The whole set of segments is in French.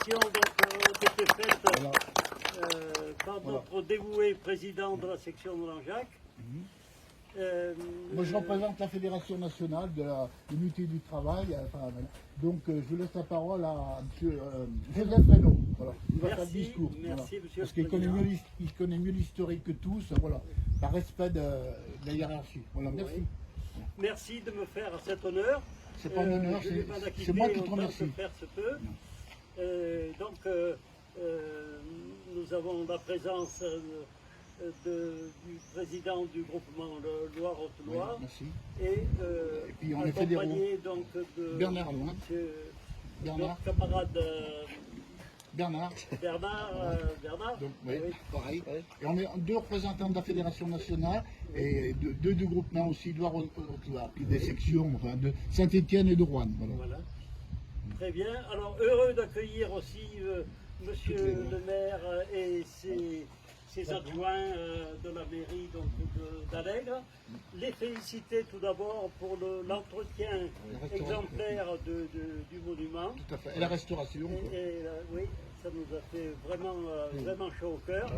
présentations ont été faites par notre dévoué président de la section de Langeac. Moi, je représente la Fédération nationale de l'unité du travail. Donc, je laisse la parole à M. Joseph Reynaud. Voilà. Il va faire le discours. Merci, monsieur Parce qu'il connaît mieux l'historique que tous, voilà, par respect de la hiérarchie. Voilà, merci. Oui. Merci de me faire cet honneur. C'est pas un honneur, c'est moi qui te remercie. Faire ce peu. Nous avons la présence du président du groupement Loire-Haute-Loire, et puis on est accompagné donc de Bernard Loin, notre camarade Bernard. Donc, oui, pareil. Et on est deux représentants de la Fédération nationale et deux du groupement aussi de Loire-Haute-Loire, puis des sections de Saint-Étienne et de Rouen. Voilà. Très bien. Alors, heureux d'accueillir aussi monsieur le maire et ses adjoints de la mairie d'Allègre. Les féliciter tout d'abord pour l'entretien exemplaire du monument. Tout à fait. Et la restauration. Oui, ça nous a fait vraiment chaud au cœur.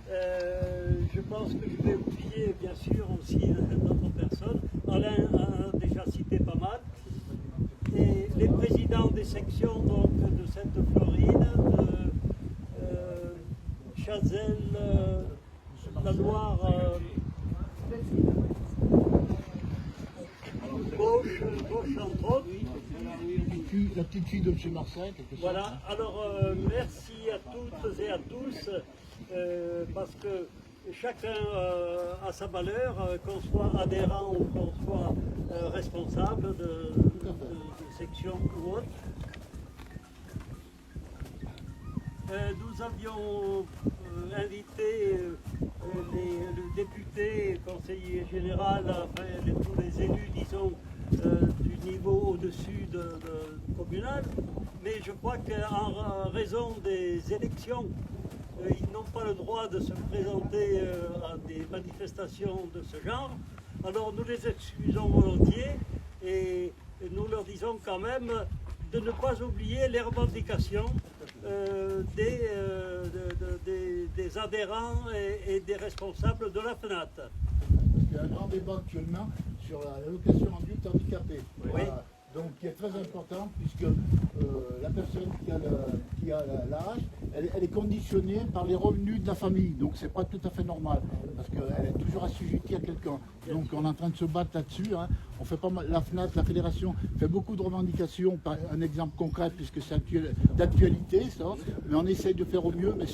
Je pense que je vais oublier bien sûr aussi d'autres personnes. Alain a déjà cité pas mal. Et les présidents des sections donc, de Sainte-Floride, Chazelle, la Loire, gauche entre autres. La petite fille de chez Marseille, quelque chose. Voilà, alors merci à toutes et à tous, parce que chacun a sa valeur, qu'on soit adhérent ou qu'on soit responsable de section ou autre. Nous avions invité le député, conseiller général, tous les élus, disons, du niveau au-dessus communal, mais je crois qu'en raison des élections, ils n'ont pas le droit de se présenter à des manifestations de ce genre. Alors nous les excusons volontiers et nous leur disons quand même de ne pas oublier les revendications des adhérents et des responsables de la FNAT. Parce qu'il y a un grand débat actuellement sur l'allocation adulte handicapé. Oui. Donc qui est très important puisque la personne qui a l'âge, elle est conditionnée par les revenus de la famille. Donc c'est pas tout à fait normal parce qu'elle est toujours assujettie à quelqu'un. Donc on est en train de se battre là-dessus. Hein. On fait pas mal, la FNAT, la fédération, fait beaucoup de revendications. Un exemple concret puisque c'est d'actualité ça. Mais on essaye de faire au mieux. Mais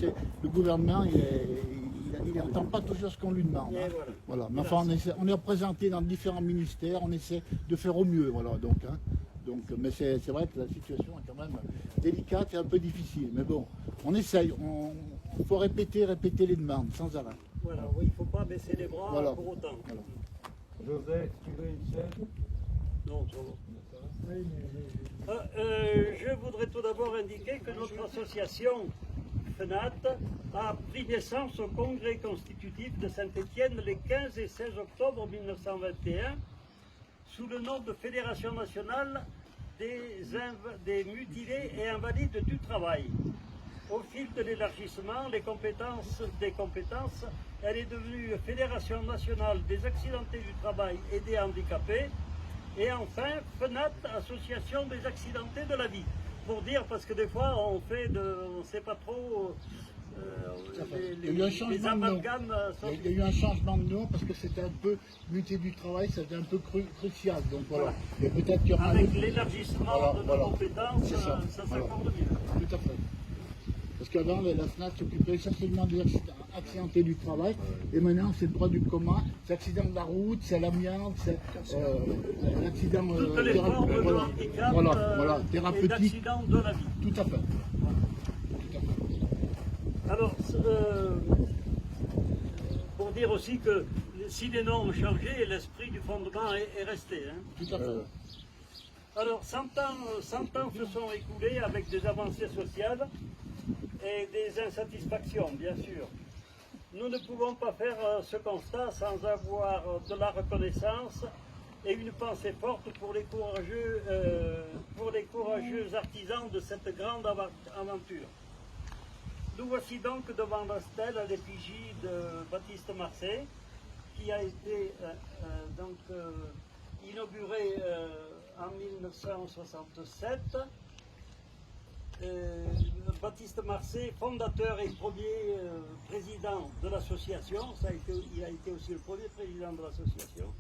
le gouvernement il n'entend pas toujours ce qu'on lui demande. Hein. Voilà. Mais enfin, on est représenté dans différents ministères, on essaie de faire au mieux. Voilà, mais c'est vrai que la situation est quand même délicate et un peu difficile. Mais bon, on essaye, il faut répéter les demandes sans arrêt. Voilà, oui, il ne faut pas baisser les bras pour autant. Voilà. Joseph, tu veux une chaise? Non, ça va. Je voudrais tout d'abord indiquer que notre association FNAT a pris naissance au congrès constitutif de Saint-Étienne les 15 et 16 octobre 1921 sous le nom de Fédération nationale des mutilés et invalides du travail. Au fil de l'élargissement des compétences, elle est devenue Fédération nationale des accidentés du travail et des handicapés. Et enfin, FNAT, Association des accidentés de la vie. Pour dire, parce que des fois, on ne sait pas trop les amalgames. Il y a eu un changement de nom parce que c'était un peu muté du travail, c'était un peu crucial. Donc voilà. Et peut-être qu'il y aura avec l'élargissement de nos compétences, ça s'accorde mieux. Tout à fait. Parce qu'avant, la FNAT s'occupait essentiellement des accidentés du travail, et maintenant c'est le droit du commun, c'est l'accident de la route, c'est l'amiante, c'est l'accident toutes les formes de handicap et d'accident de la vie. Tout à fait. Alors, pour dire aussi que si les normes ont changé, l'esprit du fondement est resté. Hein. Tout à fait. Alors, 100 ans se sont écoulés avec des avancées sociales et des insatisfactions, bien sûr. Nous ne pouvons pas faire ce constat sans avoir de la reconnaissance et une pensée forte pour les courageux artisans de cette grande aventure. Nous voici donc devant la stèle à l'effigie de Baptiste Marsay, qui a été inauguré en 1967. Baptiste Marsay, fondateur et premier président de l'association, il a été aussi le premier président de l'association,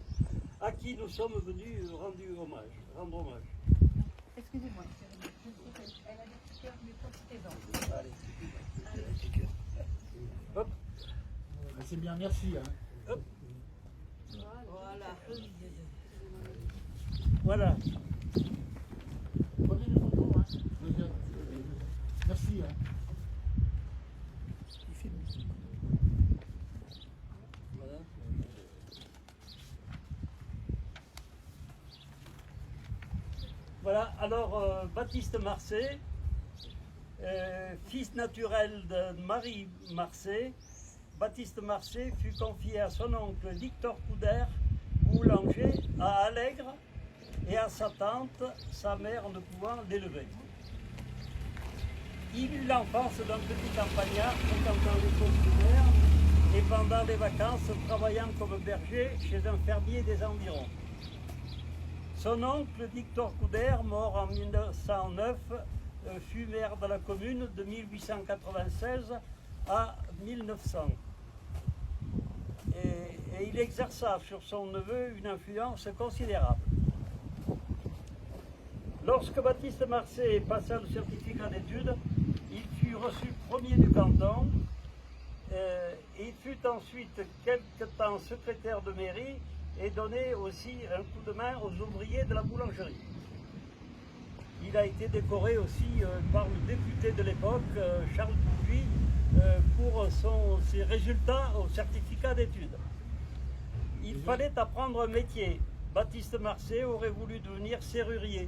à qui nous sommes venus rendre hommage. Excusez-moi, elle a des piqûres, mais profitez-en. Allez. Ah, c'est bien, merci. Hein. Hop. Voilà. Voilà. Prenez les photos. Hein. Merci. Hein. Voilà. Voilà, alors Baptiste Marsay, fils naturel de Marie Marsay, Baptiste Marsay fut confié à son oncle Victor Couder, boulanger, à Allègre, et à sa tante, sa mère ne pouvant l'élever. Il eut l'enfance d'un petit campagnard fréquentant l'école primaire et pendant les vacances travaillant comme berger chez un fermier des environs. Son oncle Victor Couder, mort en 1909, fut maire de la commune de 1896 à 1900. Et il exerça sur son neveu une influence considérable. Lorsque Baptiste Marsay passa le certificat d'études, il fut reçu premier du canton. Il fut ensuite quelque temps secrétaire de mairie et donnait aussi un coup de main aux ouvriers de la boulangerie. Il a été décoré aussi par le député de l'époque, Charles Dupuis, pour ses résultats au certificat d'études. Il fallait apprendre un métier. Baptiste Marsay aurait voulu devenir serrurier.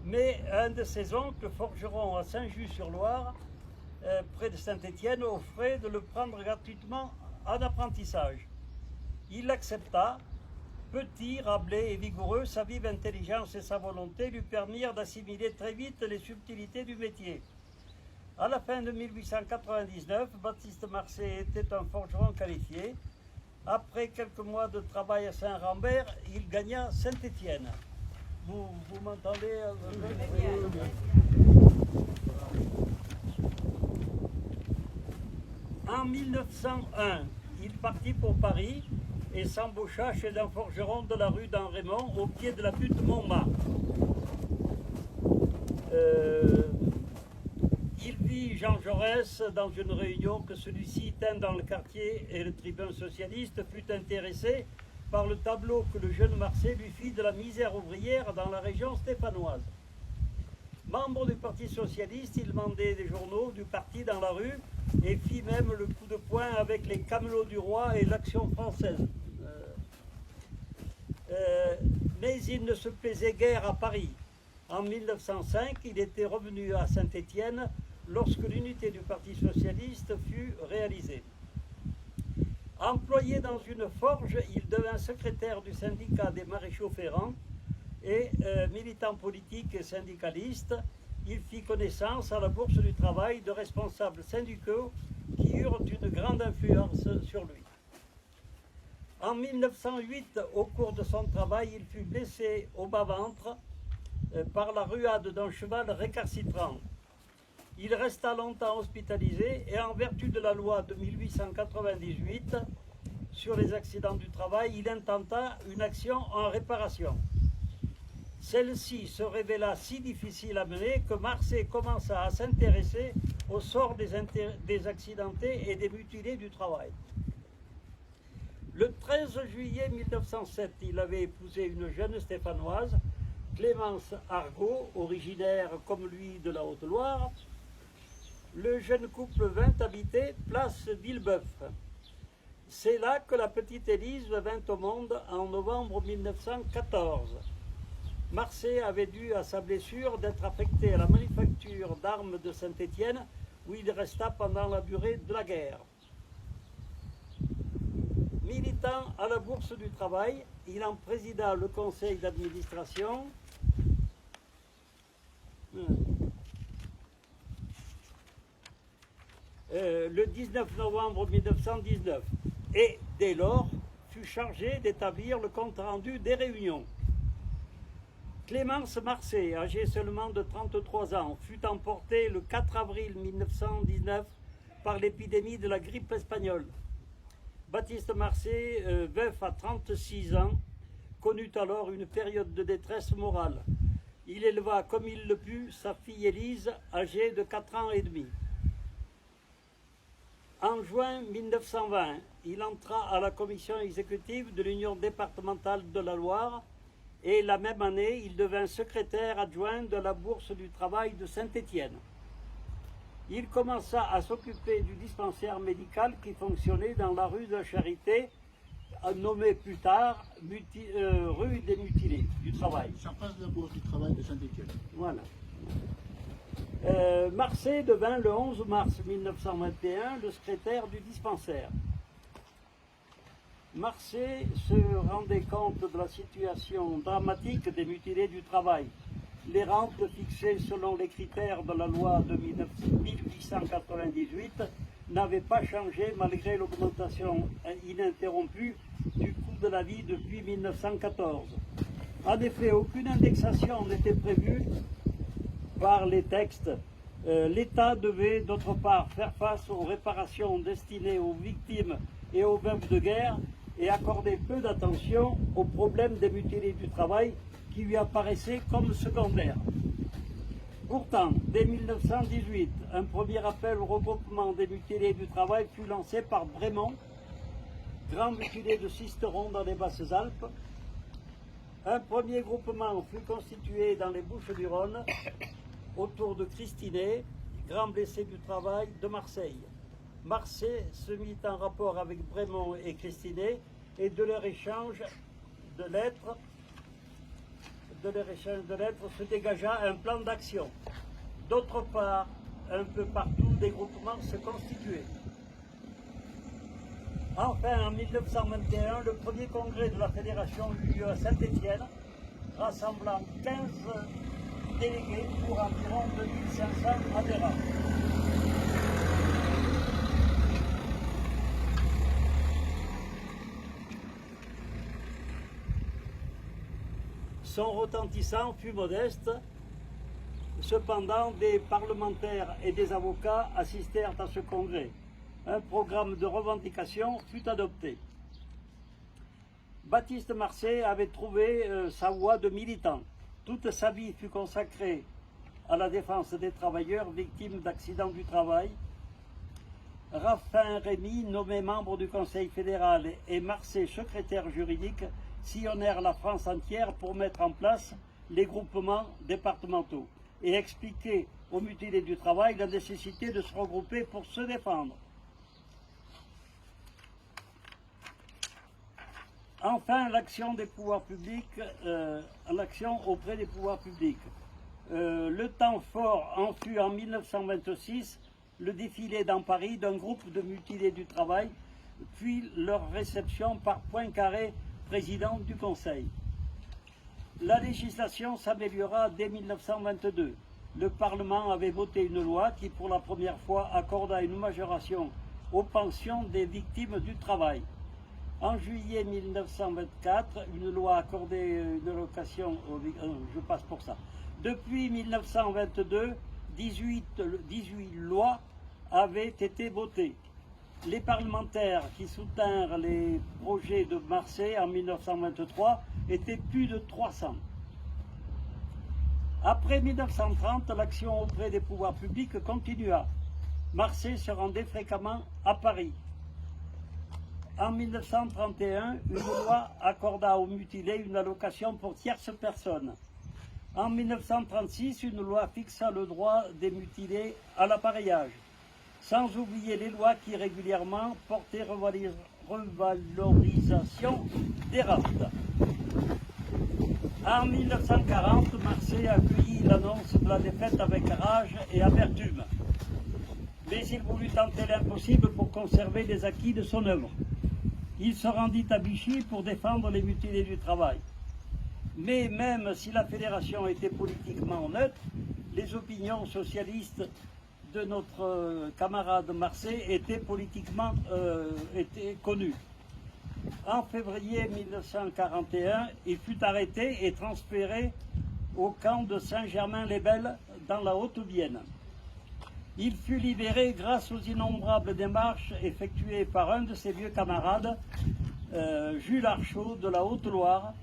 Mais un de ses oncles, forgeron à Saint-Just-sur-Loire, près de Saint-Étienne, offrait de le prendre gratuitement en apprentissage. Il l'accepta. Petit, râblé et vigoureux, sa vive intelligence et sa volonté lui permirent d'assimiler très vite les subtilités du métier. À la fin de 1899, Baptiste Marsay était un forgeron qualifié. Après quelques mois de travail à Saint-Rambert, il gagna Saint-Étienne. Vous m'entendez En 1901, il partit pour Paris et s'embaucha chez un forgeron de la rue d'En-Raymond, au pied de la butte Montmartre. Il vit Jean Jaurès dans une réunion que celui-ci tint dans le quartier et le tribun socialiste fut intéressé par le tableau que le jeune Marsay lui fit de la misère ouvrière dans la région stéphanoise. Membre du Parti socialiste, il vendait des journaux du parti dans la rue et fit même le coup de poing avec les Camelots du Roi et l'Action française. Mais il ne se plaisait guère à Paris. En 1905, il était revenu à Saint-Étienne lorsque l'unité du Parti socialiste fut réalisée. Employé dans une forge, il devint secrétaire du syndicat des maréchaux ferrants et militant politique et syndicaliste. Il fit connaissance à la Bourse du Travail de responsables syndicaux qui eurent une grande influence sur lui. En 1908, au cours de son travail, il fut blessé au bas-ventre par la ruade d'un cheval récalcitrant. Il resta longtemps hospitalisé et en vertu de la loi de 1898 sur les accidents du travail, il intenta une action en réparation. Celle-ci se révéla si difficile à mener que Marsay commença à s'intéresser au sort des accidentés et des mutilés du travail. Le 13 juillet 1907, il avait épousé une jeune stéphanoise, Clémence Argot, originaire comme lui de la Haute-Loire. Le jeune couple vint habiter place Villebeuf. C'est là que la petite Élise vint au monde en novembre 1914. Marsay avait dû à sa blessure d'être affecté à la manufacture d'armes de Saint-Étienne, où il resta pendant la durée de la guerre. Militant à la Bourse du Travail, il en présida le conseil d'administration. Le 19 novembre 1919 et dès lors fut chargé d'établir le compte-rendu des réunions. Clémence Marcet, âgée seulement de 33 ans, fut emportée le 4 avril 1919 par l'épidémie de la grippe espagnole. Baptiste Marcet, veuf à 36 ans, connut alors une période de détresse morale. Il éleva comme il le put sa fille Élise, âgée de 4 ans et demi. En juin 1920, il entra à la commission exécutive de l'Union départementale de la Loire et la même année, il devint secrétaire adjoint de la Bourse du travail de Saint-Étienne. Il commença à s'occuper du dispensaire médical qui fonctionnait dans la rue de la Charité, nommée plus tard rue des Mutilés du Travail. Ça passe de la Bourse du travail de Saint-Étienne. Voilà. Marcet devint le 11 mars 1921 le secrétaire du dispensaire. Marcet se rendait compte de la situation dramatique des mutilés du travail. Les rentes fixées selon les critères de la loi de 1898 n'avaient pas changé malgré l'augmentation ininterrompue du coût de la vie depuis 1914. En effet, aucune indexation n'était prévue par les textes. L'État devait d'autre part faire face aux réparations destinées aux victimes et aux veuves de guerre et accorder peu d'attention aux problèmes des mutilés du travail qui lui apparaissaient comme secondaires. Pourtant, dès 1918, un premier appel au regroupement des mutilés du travail fut lancé par Brémond, grand mutilé de Sisteron dans les Basses-Alpes. Un premier groupement fut constitué dans les Bouches-du-Rhône autour de Christinet, grand blessé du travail de Marseille. Marcet se mit en rapport avec Brémond et Christinet et de leur échange de lettres se dégagea un plan d'action. D'autre part, un peu partout, des groupements se constituaient. Enfin, en 1921, le premier congrès de la fédération eut lieu à Saint-Étienne, rassemblant 15 délégués pour environ 2500 adhérents. Son retentissant fut modeste. Cependant, des parlementaires et des avocats assistèrent à ce congrès. Un programme de revendication fut adopté. Baptiste Marcet avait trouvé sa voie de militant. Toute sa vie fut consacrée à la défense des travailleurs victimes d'accidents du travail. Raffin Rémy, nommé membre du Conseil fédéral, et Marcet, secrétaire juridique, sillonnèrent la France entière pour mettre en place les groupements départementaux et expliquer aux mutilés du travail la nécessité de se regrouper pour se défendre. Enfin, l'action des pouvoirs publics, l'action auprès des pouvoirs publics. Le temps fort en fut en 1926 le défilé dans Paris d'un groupe de mutilés du travail, puis leur réception par Poincaré, président du Conseil. La législation s'améliora dès 1922. Le Parlement avait voté une loi qui, pour la première fois, accorda une majoration aux pensions des victimes du travail. En juillet 1924, une loi accordait une allocation, je passe pour ça. Depuis 1922, 18 lois avaient été votées. Les parlementaires qui soutinrent les projets de Marcet en 1923 étaient plus de 300. Après 1930, l'action auprès des pouvoirs publics continua. Marcet se rendait fréquemment à Paris. En 1931, une loi accorda aux mutilés une allocation pour tierces personnes. En 1936, une loi fixa le droit des mutilés à l'appareillage, sans oublier les lois qui régulièrement portaient revalorisation des rentes. En 1940, Marcet accueillit l'annonce de la défaite avec rage et amertume. Mais il voulut tenter l'impossible pour conserver les acquis de son œuvre. Il se rendit à Vichy pour défendre les mutilés du travail. Mais même si la fédération était politiquement neutre, les opinions socialistes de notre camarade Marseille étaient politiquement connues. En février 1941, il fut arrêté et transféré au camp de Saint-Germain-les-Belles dans la Haute-Vienne. Il fut libéré grâce aux innombrables démarches effectuées par un de ses vieux camarades, Jules Archaud de la Haute-Loire,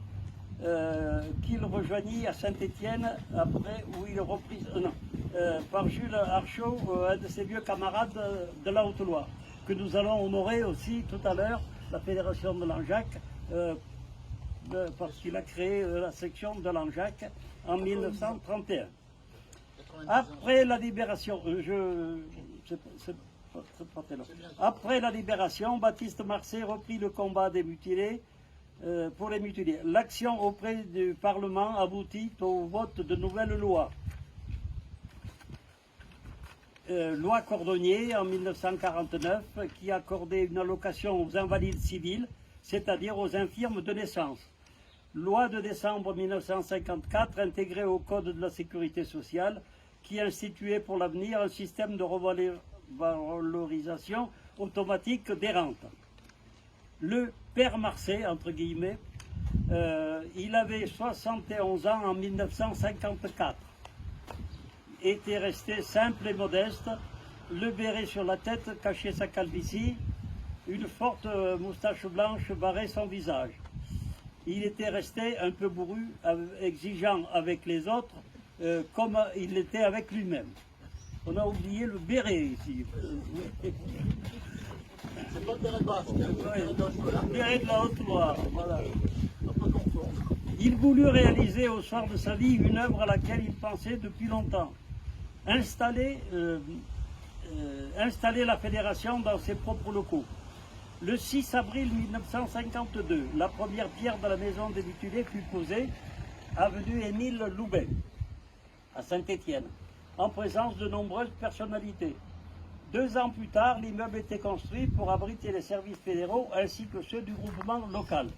qu'il rejoignit à Saint-Étienne après où il reprit par Jules Archaud, un de ses vieux camarades de la Haute-Loire, que nous allons honorer aussi tout à l'heure, la fédération de Langeac, parce qu'il a créé la section de Langeac en 1931. Après la libération, après la libération, Baptiste Marseille reprit le combat des mutilés pour les mutilés. L'action auprès du Parlement aboutit au vote de nouvelles lois. Loi Cordonnier en 1949 qui accordait une allocation aux invalides civils, c'est-à-dire aux infirmes de naissance. Loi de décembre 1954 intégrée au Code de la Sécurité sociale qui instituait pour l'avenir un système de revalorisation automatique des rentes. Le père Marseille, entre guillemets, il avait 71 ans en 1954. Était resté simple et modeste, le béret sur la tête cachait sa calvitie, une forte moustache blanche barrait son visage. Il était resté un peu bourru, exigeant avec les autres, comme il l'était avec lui-même. On a oublié le béret ici. C'est pas le béret basse, c'est le Béret de la Haute-Loire, voilà. Il voulut réaliser au soir de sa vie une œuvre à laquelle il pensait depuis longtemps. Installer la fédération dans ses propres locaux. Le 6 avril 1952, la première pierre de la maison des mutilés fut posée, avenue Émile Loubet, à Saint-Étienne, en présence de nombreuses personnalités. 2 ans plus tard, l'immeuble était construit pour abriter les services fédéraux ainsi que ceux du groupement local.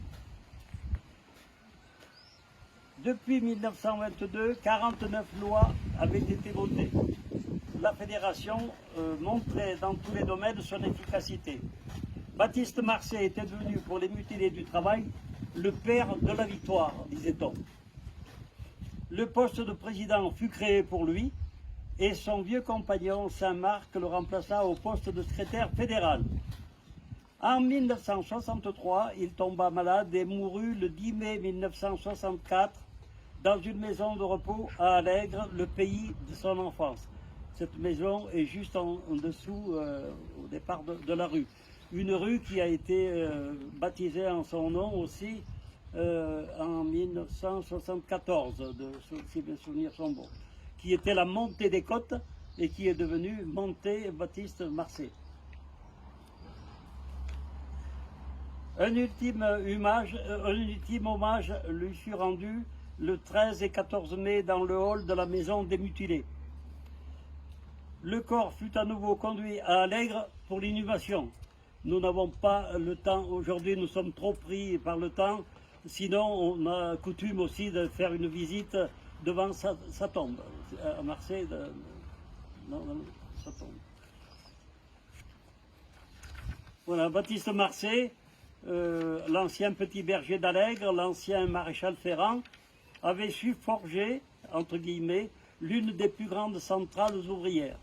Depuis 1922, 49 lois avaient été votées. La fédération montrait dans tous les domaines son efficacité. Baptiste Marseille était devenu pour les mutilés du travail le père de la victoire, disait-on. Le poste de président fut créé pour lui et son vieux compagnon Saint-Marc le remplaça au poste de secrétaire fédéral. En 1963, il tomba malade et mourut le 10 mai 1964 dans une maison de repos à Allègre, le pays de son enfance. Cette maison est juste en dessous, au départ de la rue. Une rue qui a été baptisée en son nom aussi en 1974, si mes souvenirs sont bons, qui était la montée des Côtes et qui est devenue montée Baptiste Marseille. Un ultime hommage lui fut rendu le 13 et 14 mai dans le hall de la maison des mutilés. Le corps fut à nouveau conduit à Allègre pour l'inhumation. Nous n'avons pas le temps, aujourd'hui nous sommes trop pris par le temps, sinon on a coutume aussi de faire une visite devant sa tombe. À Marseille, sa tombe. Voilà, Baptiste Marseille, l'ancien petit berger d'Allègre, l'ancien maréchal Ferrand, avait su forger, entre guillemets, l'une des plus grandes centrales ouvrières,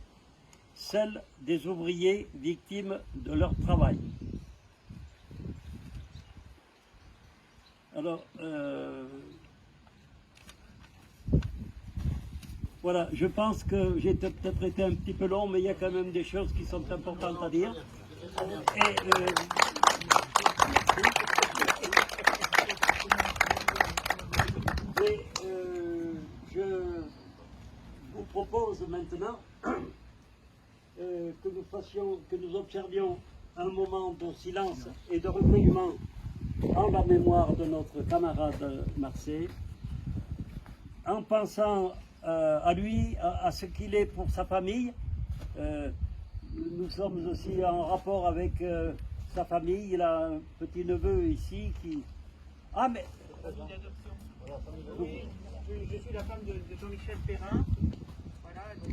celle des ouvriers victimes de leur travail. Alors, voilà, je pense que j'ai peut-être été un petit peu long, mais il y a quand même des choses qui sont importantes à dire. Et, je vous propose maintenant que nous observions un moment de silence et de recueillement en la mémoire de notre camarade Marseille, en pensant à lui, à ce qu'il est pour sa famille. Nous sommes aussi en rapport avec sa famille. Il a un petit neveu ici qui... Ah mais... Oui, je suis la femme de Jean-Michel Perrin. Voilà, donc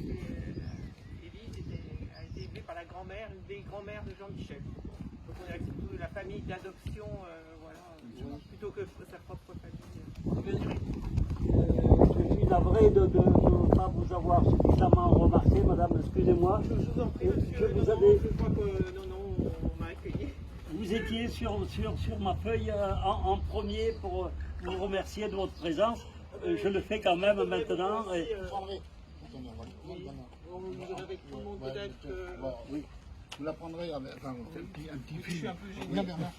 Élise a été élevée par la grand-mère, une vieille grand-mère de Jean-Michel. Donc on a plutôt la famille d'adoption, voilà, plutôt que sa propre famille. Je suis navré de ne pas vous avoir suffisamment remarqué, madame, excusez-moi. Je vous en prie, Je monsieur. vous Non, avais- je crois que non, on m'a accueilli. Vous étiez sur ma feuille en premier pour vous remercier de votre présence. Je le fais quand même maintenant. Et- Attendez, Vous avec tout le monde peut-être. oui. Vous la prendrez avec enfin, un petit film. Je suis un peu gêné. Bernard.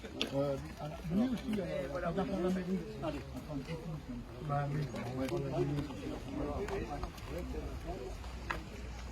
Lui aussi, voilà, la mairie. Allez. Enfin, un petit film. Bah, oui, on va prendre la